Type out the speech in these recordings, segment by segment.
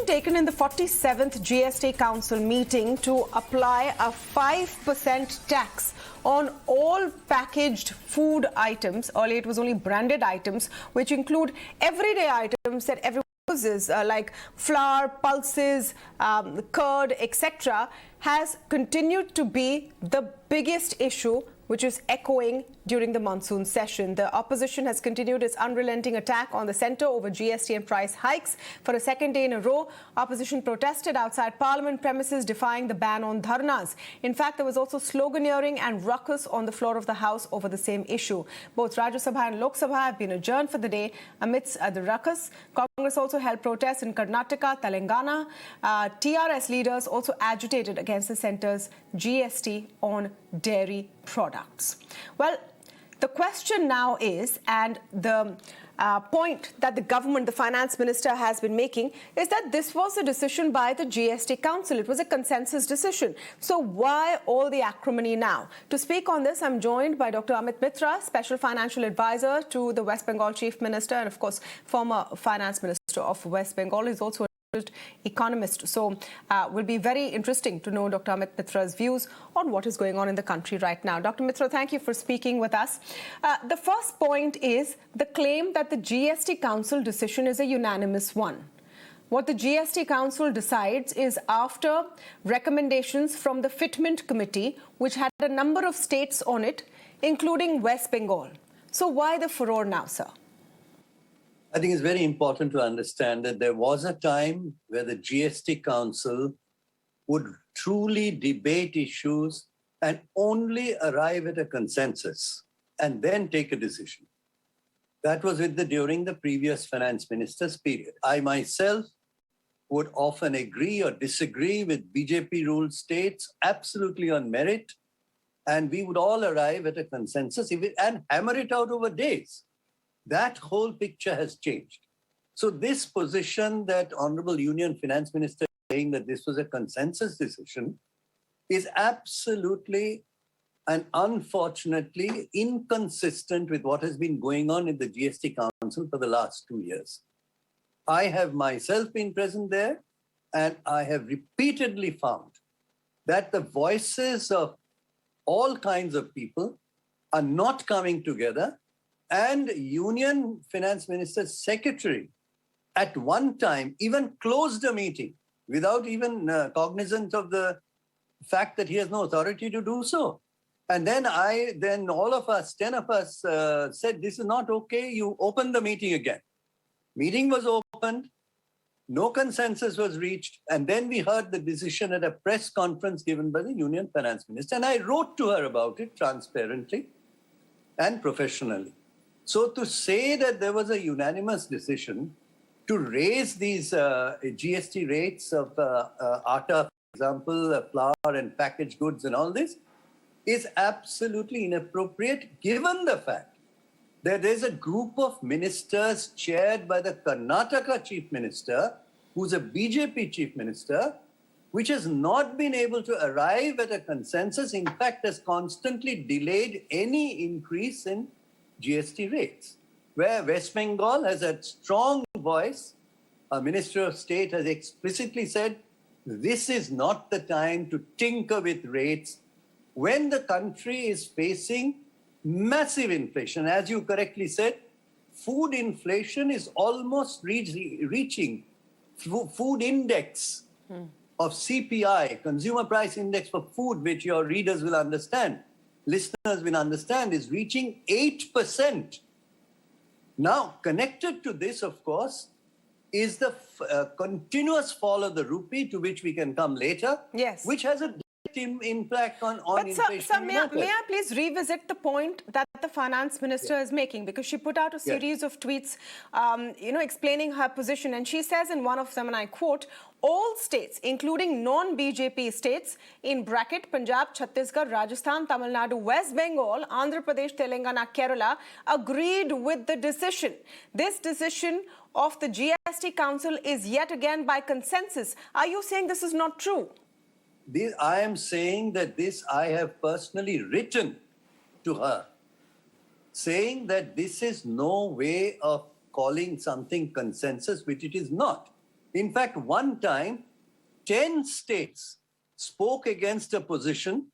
taken in the 47th GST Council meeting to apply a 5% tax on all packaged food items. Earlier it was only branded items, which include everyday items that everyone uses, like flour, pulses, curd, etc., has continued to be the biggest issue, which is echoing during the monsoon session. The opposition has continued its unrelenting attack on the centre over GST and price hikes. For a second day in a row, opposition protested outside Parliament premises, defying the ban on dharnas. In fact, there was also sloganeering and ruckus on the floor of the House over the same issue. Both Rajya Sabha and Lok Sabha have been adjourned for the day amidst the ruckus. Congress also held protests in Karnataka, Telangana. TRS leaders also agitated against the centre's GST on dairy products. Well, the question now is, and the point that the government, the finance minister, has been making is that this was a decision by the GST Council. It was a consensus decision. So why all the acrimony now? To speak on this, I'm joined by Dr. Amit Mitra, Special Financial Advisor to the West Bengal Chief Minister and, of course, former Finance Minister of West Bengal. He's also economist. So will be very interesting to know Dr. Amit Mitra's views on what is going on in the country right now. Dr. Mitra, thank you for speaking with us. The first point is the claim that the GST Council decision is a unanimous one. What the GST Council decides is after recommendations from the Fitment Committee, which had a number of states on it, including West Bengal. So why the furore now, sir? I think it's very important to understand that there was a time where the GST Council would truly debate issues and only arrive at a consensus and then take a decision. That was during the previous finance minister's period. I myself would often agree or disagree with BJP-ruled states absolutely on merit, and we would all arrive at a consensus and hammer it out over days. That whole picture has changed. So this position that Honourable Union Finance Minister is saying that this was a consensus decision is absolutely and unfortunately inconsistent with what has been going on in the GST Council for the last 2 years. I have myself been present there, and I have repeatedly found that the voices of all kinds of people are not coming together. And Union Finance Minister's secretary at one time even closed a meeting without even cognizance of the fact that he has no authority to do so. And then all of us, 10 of us said, this is not okay, you open the meeting again. Meeting was opened, no consensus was reached, and then we heard the decision at a press conference given by the Union Finance Minister. And I wrote to her about it transparently and professionally. So to say that there was a unanimous decision to raise these GST rates of atta, for example, flour and packaged goods and all this, is absolutely inappropriate given the fact that there's a group of ministers chaired by the Karnataka Chief Minister, who's a BJP Chief Minister, which has not been able to arrive at a consensus, in fact has constantly delayed any increase in GST rates, where West Bengal has a strong voice. A Minister of State has explicitly said, this is not the time to tinker with rates when the country is facing massive inflation. As you correctly said, food inflation is almost reaching food index of CPI, Consumer Price Index for food, which your readers will understand, listeners will understand, is reaching 8%. Now, connected to this, of course, is the continuous fall of the rupee, to which we can come later, yes, which has a direct impact on inflation. Sir, may I please revisit the point that the finance minister is making, because she put out a series of tweets, explaining her position, and she says in one of them, and I quote, all states, including non-BJP states, in bracket Punjab, Chhattisgarh, Rajasthan, Tamil Nadu, West Bengal, Andhra Pradesh, Telangana, Kerala, agreed with the decision. This decision of the GST Council is yet again by consensus. Are you saying this is not true? I am saying that this I have personally written to her, saying that this is no way of calling something consensus, which it is not. In fact, one time, 10 states spoke against a position,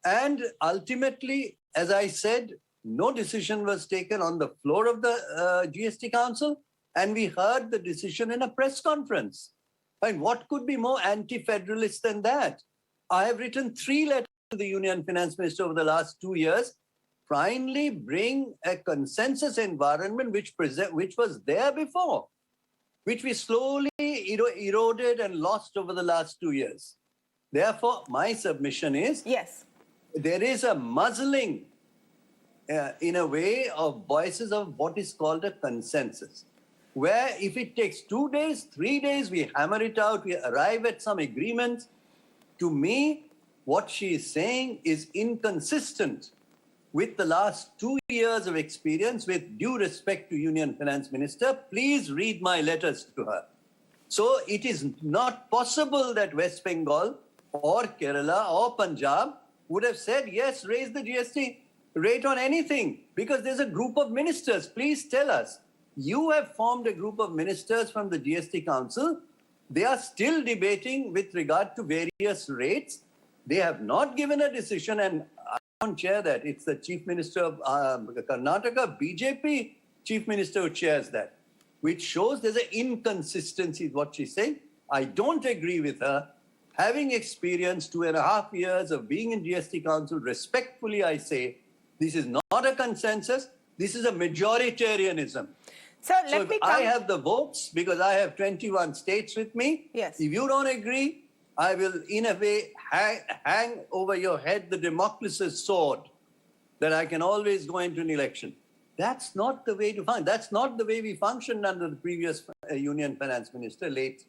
and ultimately, as I said, no decision was taken on the floor of the GST Council, and we heard the decision in a press conference. And what could be more anti-federalist than that? I have written 3 letters to the Union Finance Minister over the last 2 years, finally bring a consensus environment which was there before, which we slowly eroded and lost over the last 2 years. Therefore, my submission is, Yes, there is a muzzling in a way of voices of what is called a consensus, where if it takes 2 days, 3 days, we hammer it out, we arrive at some agreements. To me, what she is saying is inconsistent with the last 2 years of experience. With due respect to Union Finance Minister, please read my letters to her. So it is not possible that West Bengal or Kerala or Punjab would have said, yes, raise the GST rate on anything, because there's a group of ministers. Please tell us. You have formed a group of ministers from the GST Council. They are still debating with regard to various rates. They have not given a decision, and I don't chair that. It's the Chief Minister of Karnataka, BJP Chief Minister, who chairs that, which shows there's an inconsistency in what she's saying. I don't agree with her. Having experienced 2.5 years of being in GST Council, respectfully I say, this is not a consensus. This is a majoritarianism. Sir, So if I have the votes, because I have 21 states with me, Yes. if you don't agree, I will, in a way, hang over your head the Damocles' sword that I can always go into an election. That's not the way to function. That's not the way we functioned under the previous Union Finance Minister, late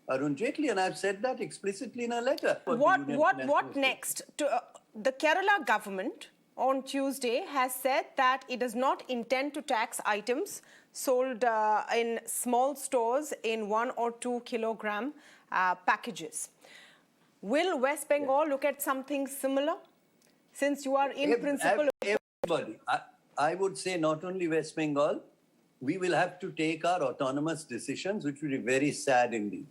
Arun Jaitley, and I've said that explicitly in a letter. What next? The Kerala government on Tuesday has said that it does not intend to tax items sold in small stores in 1 or 2 kilogram packages. Will West Bengal look at something similar? Since you are in principle... Everybody. I would say not only West Bengal, we will have to take our autonomous decisions, which will be very sad indeed.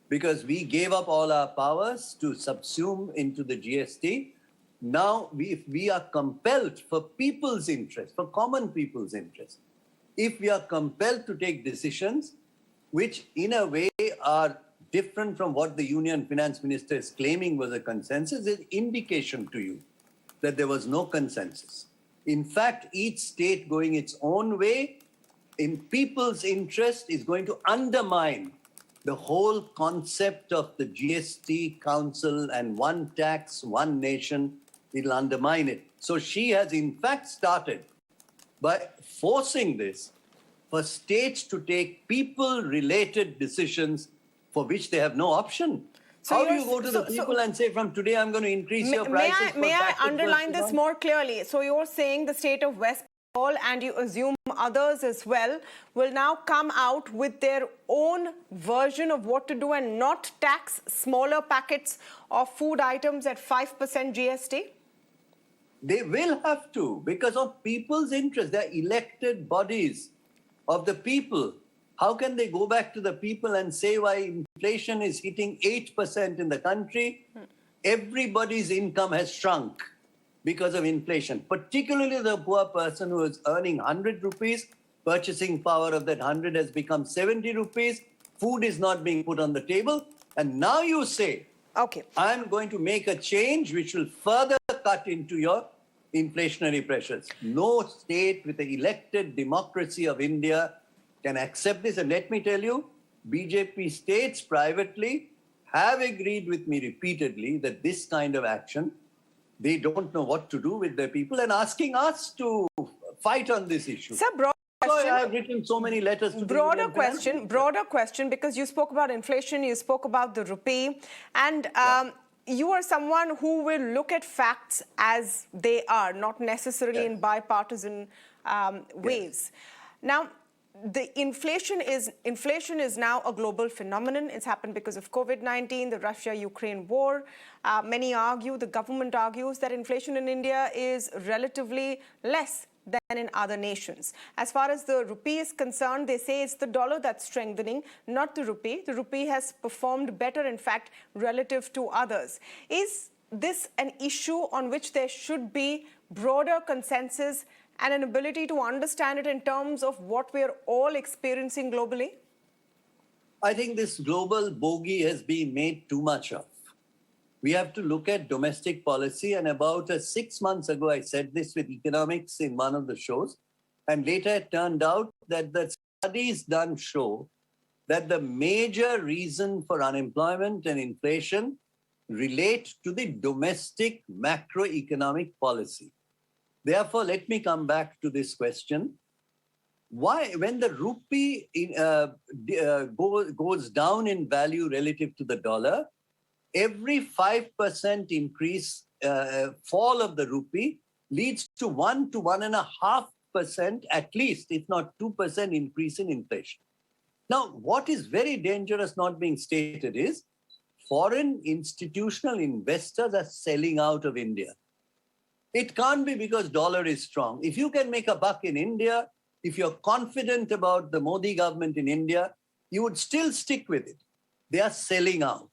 Because we gave up all our powers to subsume into the GST. Now, if we are compelled for people's interest, for common people's interest, if we are compelled to take decisions which in a way are different from what the Union Finance Minister is claiming was a consensus, is indication to you that there was no consensus. In fact, each state going its own way in people's interest is going to undermine the whole concept of the GST Council and one tax, one nation. It'll undermine it. So she has in fact started by forcing this for states to take people-related decisions for which they have no option. So how do you go to the people and say, from today, I'm going to increase your prices? May I underline this more clearly? So you're saying the state of West Bengal, and you assume others as well, will now come out with their own version of what to do and not tax smaller packets of food items at 5% GST? They will have to, because of people's interest. They're elected bodies of the people. How can they go back to the people and say why inflation is hitting 8% in the country? Everybody's income has shrunk because of inflation, particularly the poor person who is earning 100 rupees, purchasing power of that 100 has become 70 rupees, food is not being put on the table, and now you say, okay, I'm going to make a change which will further cut into your inflationary pressures. No state with the elected democracy of India can accept this. And let me tell you, BJP states privately have agreed with me repeatedly that this kind of action, they don't know what to do with their people, and asking us to fight on this issue. Sir, broad question. I have written so many letters to broader question, because you spoke about inflation, you spoke about the rupee, and you are someone who will look at facts as they are, not necessarily in bipartisan ways. Now, the inflation is now a global phenomenon. It's happened because of COVID-19, the Russia-Ukraine war. Many argue, the government argues, that inflation in India is relatively less than in other nations. As far as the rupee is concerned, they say it's the dollar that's strengthening, not the rupee. The rupee has performed better, in fact, relative to others. Is this an issue on which there should be broader consensus and an ability to understand it in terms of what we're all experiencing globally? I think this global bogey has been made too much of. We have to look at domestic policy. And about 6 months ago, I said this with economics in one of the shows. And later it turned out that the studies done show that the major reason for unemployment and inflation relate to the domestic macroeconomic policy. Therefore, let me come back to this question. Why, when the rupee goes down in value relative to the dollar, every 5% increase, fall of the rupee leads to 1 to 1.5% at least, if not 2% increase in inflation. Now, what is very dangerous not being stated is foreign institutional investors are selling out of India. It can't be because dollar is strong. If you can make a buck in India, if you're confident about the Modi government in India, you would still stick with it. They are selling out.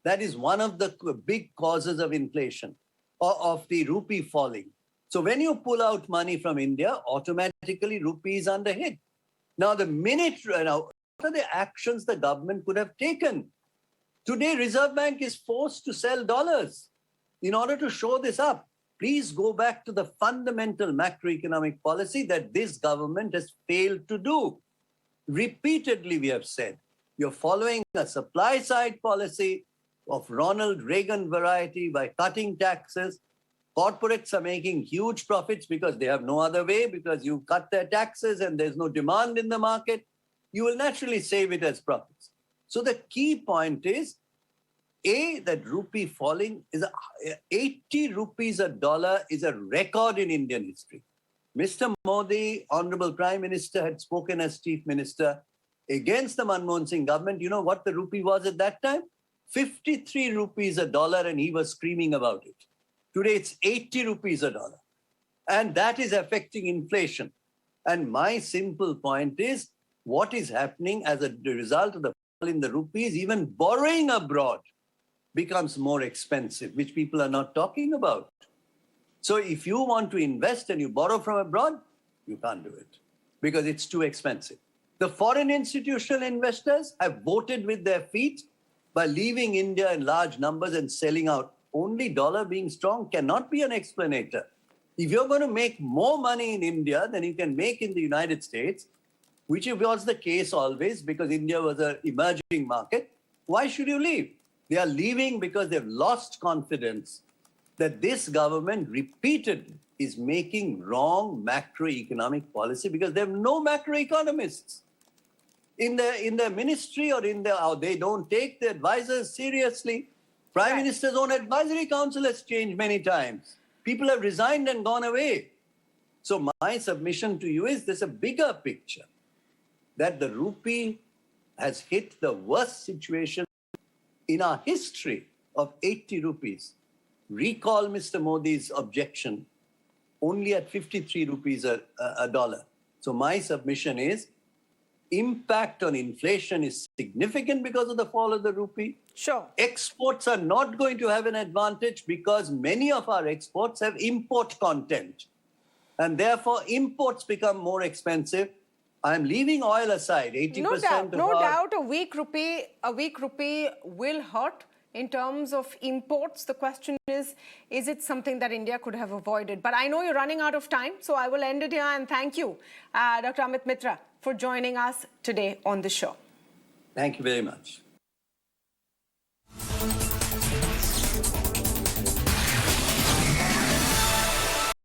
That is one of the big causes of inflation, or of the rupee falling. So when you pull out money from India, automatically rupee is under hit. Now, what are the actions the government could have taken? Today, Reserve Bank is forced to sell dollars in order to show this up. Please go back to the fundamental macroeconomic policy that this government has failed to do. Repeatedly, we have said, you're following a supply-side policy of Ronald Reagan variety by cutting taxes. Corporates are making huge profits because they have no other way, because you cut their taxes and there's no demand in the market. You will naturally save it as profits. So the key point is, that rupee falling is 80 rupees a dollar is a record in Indian history. Mr. Modi, Honourable Prime Minister, had spoken as Chief Minister against the Manmohan Singh government. You know what the rupee was at that time? 53 rupees a dollar, and he was screaming about it. Today it's 80 rupees a dollar. And that is affecting inflation. And my simple point is, what is happening as a result of the fall in the rupees, even borrowing abroad becomes more expensive, which people are not talking about. So if you want to invest and you borrow from abroad, you can't do it because it's too expensive. The foreign institutional investors have voted with their feet by leaving India in large numbers and selling out. Only dollar being strong cannot be an explanator. If you're going to make more money in India than you can make in the United States, which was the case always because India was an emerging market, why should you leave? They are leaving because they've lost confidence that this government repeatedly is making wrong macroeconomic policy because they have no macroeconomists in the ministry, or they don't take the advisors seriously. Prime Minister's own advisory council has changed many times. People have resigned and gone away. So my submission to you is there's a bigger picture that the rupee has hit the worst situation in our history of 80 rupees. Recall Mr. Modi's objection only at 53 rupees a dollar. So my submission is, impact on inflation is significant because of the fall of the rupee. Sure. Exports are not going to have an advantage because many of our exports have import content. And therefore, imports become more expensive. I'm leaving oil aside. 80% no doubt, a weak rupee will hurt in terms of imports. The question is it something that India could have avoided? But I know you're running out of time, so I will end it here and thank you, Dr. Amit Mitra, for joining us today on the show. Thank you very much.